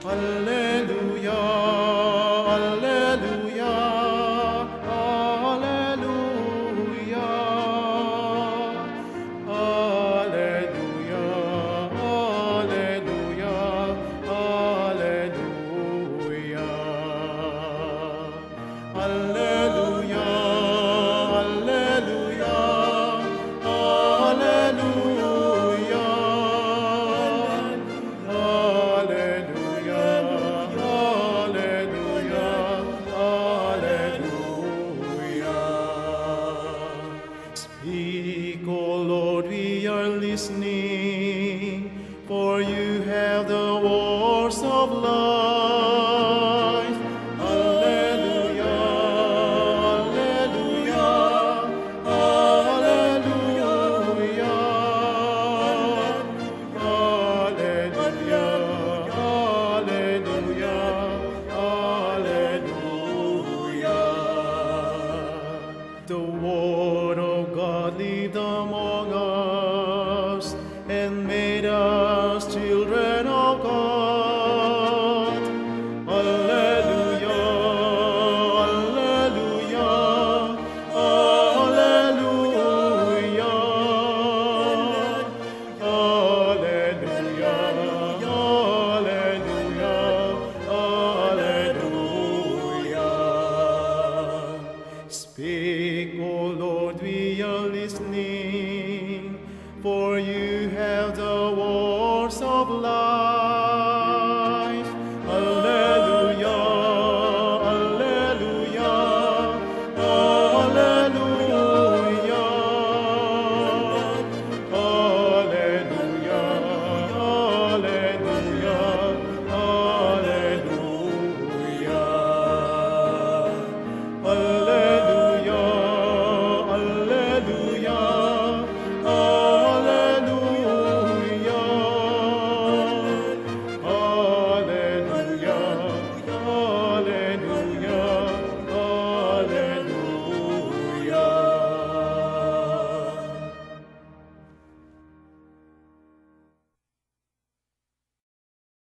Alleluia, Alleluia, Alleluia, Alleluia, Alleluia, Alleluia, Alleluia, Alleluia, Alleluia, Speak, O Lord, we are listening, for you have the words of life. Alleluia, Alleluia, Alleluia, Alleluia, Alleluia, Alleluia. The word of God lived among us and made us children of God. Alleluia, Alleluia, Alleluia, Alleluia, Alleluia, Alleluia. Speak, O Lord, we are listening, for you